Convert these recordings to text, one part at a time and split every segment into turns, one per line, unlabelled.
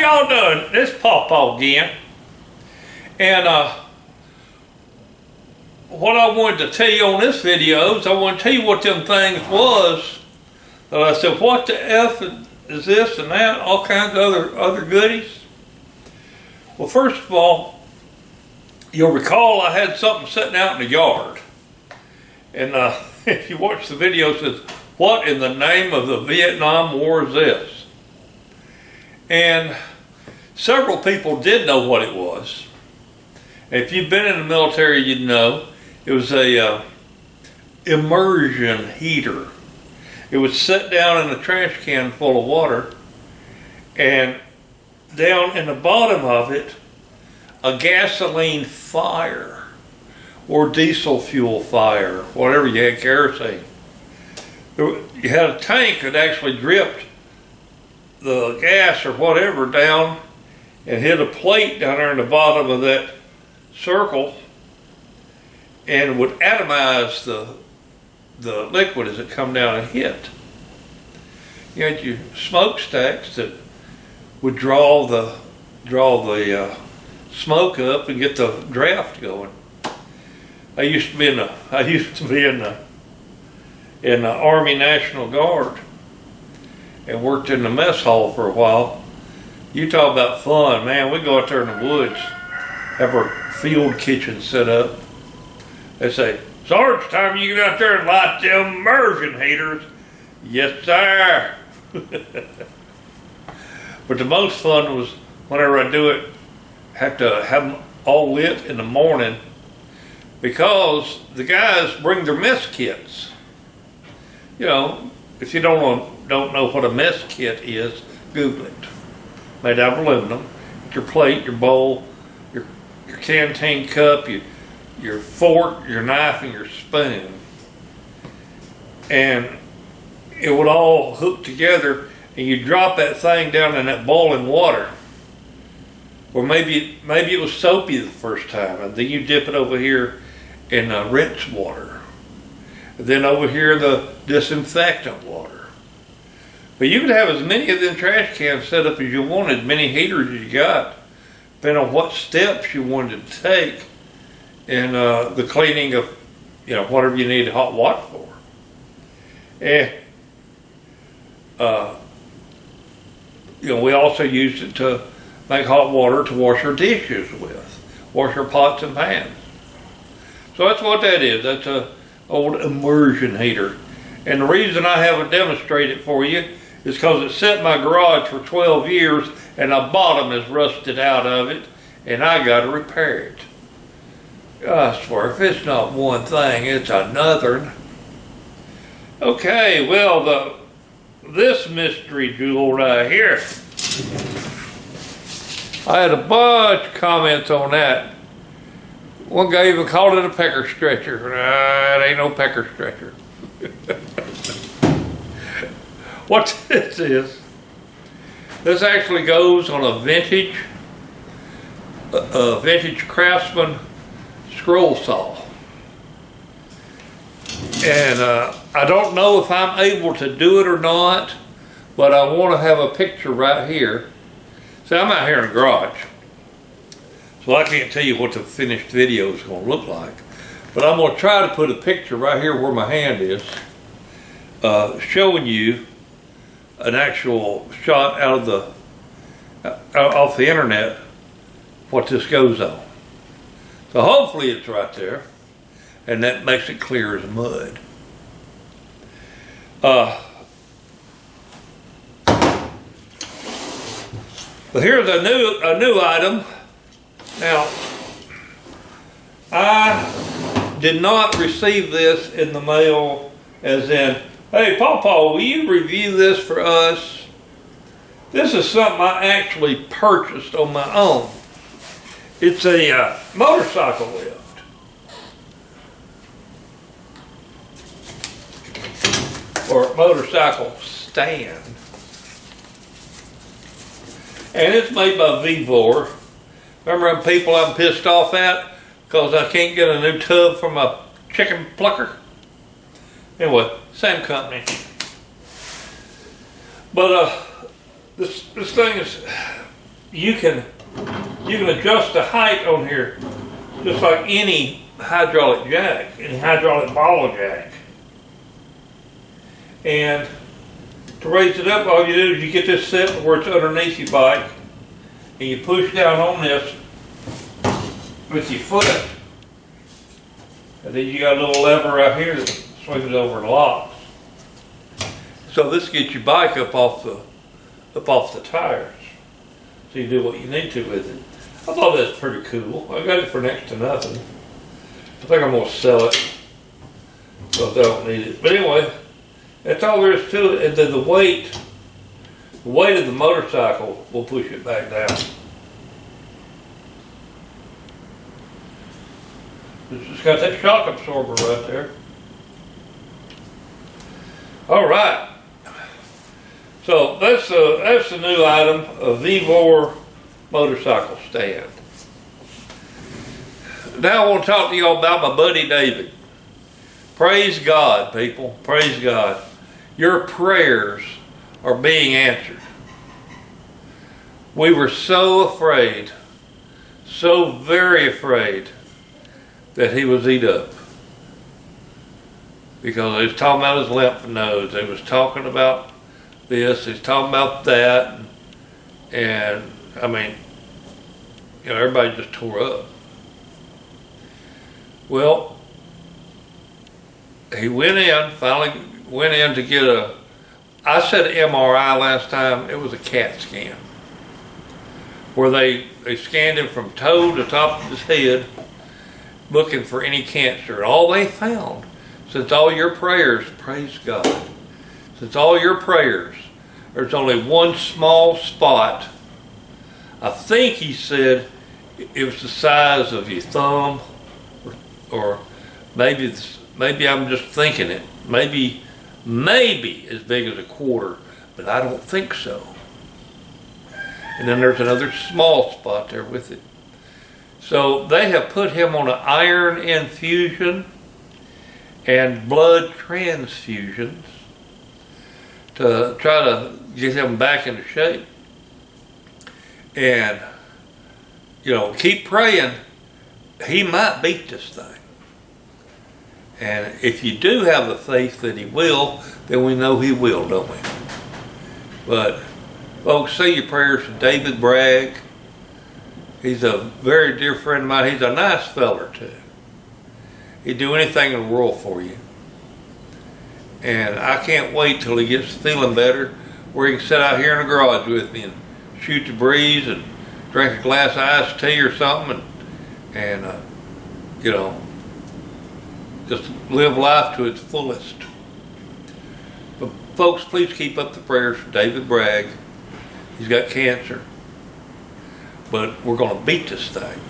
y'all doing? This is Pawpaw again. And what I wanted to tell you on this video is I want to tell you what them things was. I said, what the F is this and that, all kinds of other goodies. Well, first of all, you'll recall I had something sitting out in the yard. And if you watch the video, it says, what in the name of the Vietnam War is this? And several people did know what it was. If you've been in the military, you'd know it was a immersion heater. It would sit down in a trash can full of water, and down in the bottom of it, a gasoline fire or diesel fuel fire, whatever you had, kerosene. You had a tank that actually dripped the gas or whatever down and hit a plate down there in the bottom of that circle and would atomize the liquid as it come down and hit. You had your smokestacks that would draw the smoke up and get the draft going. I used to be in the Army National Guard and worked in the mess hall for a while. You talk about fun, man. We go out there in the woods, have our field kitchen set up. They say, Sarge, time you get out there and light them immersion heaters. Yes, sir. But the most fun was whenever I do it, have to have them all lit in the morning because the guys bring their mess kits. You know, if you don't know what a mess kit is, Google it. Made out of aluminum. Your plate, your bowl, your canteen cup, your fork, your knife, and your spoon. And it would all hook together, and you drop that thing down in that boiling water. Or maybe it was soapy the first time, and then you dip it over here in rinse water. And then over here the disinfectant water. But you could have as many of them trash cans set up as you wanted, many heaters as you got, depending on what steps you wanted to take in the cleaning of, whatever you needed hot water for. And we also used it to make hot water to wash our dishes with, wash our pots and pans. So that's what that is. That's an old immersion heater. And the reason I haven't demonstrated it for you is because it sat in my garage for 12 years and the bottom is rusted out of it and I got to repair it. I swear, if it's not one thing, it's another. Okay, well, this mystery jewel right here, I had a bunch of comments on that. One guy even called it a pecker stretcher. It ain't no pecker stretcher. What this is, this actually goes on a vintage Craftsman scroll saw. And I don't know if I'm able to do it or not, but I want to have a picture right here. See, I'm out here in the garage, so I can't tell you what the finished video is going to look like. But I'm going to try to put a picture right here where my hand is, showing you an actual shot out of off the internet what this goes on. So hopefully it's right there, and that makes it clear as mud. But here's a new item. Now, I did not receive this in the mail as in, hey, Pawpaw, will you review this for us? This is something I actually purchased on my own. It's a motorcycle lift. Or motorcycle stand. And it's made by Vevor. Remember them people I'm pissed off at because I can't get a new tub from a chicken plucker? Anyway, same company. But this thing is you can adjust the height on here just like any hydraulic jack, any hydraulic ball jack. And to raise it up, all you do is you get this set where it's underneath your bike, and you push down on this with your foot. And then you got a little lever right here that swings it over and locks. So this gets your bike up off the tires. So you do what you need to with it. I thought that's pretty cool. I got it for next to nothing. I think I'm gonna sell it, so I don't need it. But anyway, that's all there is to it. And then the weight of the motorcycle will push it back down. It's got that shock absorber right there. All right. So that's the new item, a VEVOR motorcycle stand. Now I want to talk to y'all about my buddy David. Praise God, people. Praise God. Your prayers are being answered. We were so afraid, so very afraid that he was eat up. Because they was talking about his lymph nodes. They was talking about this. They was talking about that. And I mean, you know, everybody just tore up. Well, he finally went in to get I said MRI last time. It was a CAT scan. Where they scanned him from toe to top of his head, looking for any cancer. And all they found, since all your prayers, praise God, since all your prayers, there's only one small spot. I think he said it was the size of your thumb, or maybe I'm just thinking it. Maybe as big as a quarter, but I don't think so. And then there's another small spot there with it. So they have put him on an iron infusion and blood transfusions to try to get him back into shape. And, you know, keep praying. He might beat this thing. And if you do have the faith that he will, then we know he will, don't we? But, folks, say your prayers for David Bragg. He's a very dear friend of mine. He's a nice feller, too. He'd do anything in the world for you. And I can't wait till he gets feeling better, where he can sit out here in the garage with me and shoot the breeze and drink a glass of iced tea or something and you know, just live life to its fullest. But folks, please keep up the prayers for David Bragg. He's got cancer. But we're going to beat this thing.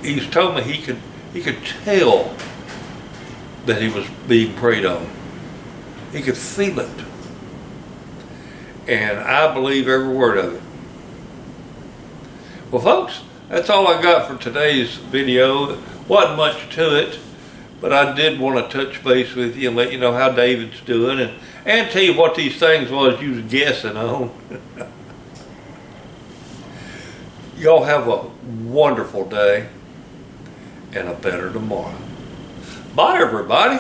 He's told me he could tell that he was being prayed on. He could feel it. And I believe every word of it. Well, folks, that's all I got for today's video. Wasn't much to it, but I did want to touch base with you and let you know how David's doing and tell you what these things was you was guessing on. Y'all have a wonderful day and a better tomorrow. Bye, everybody.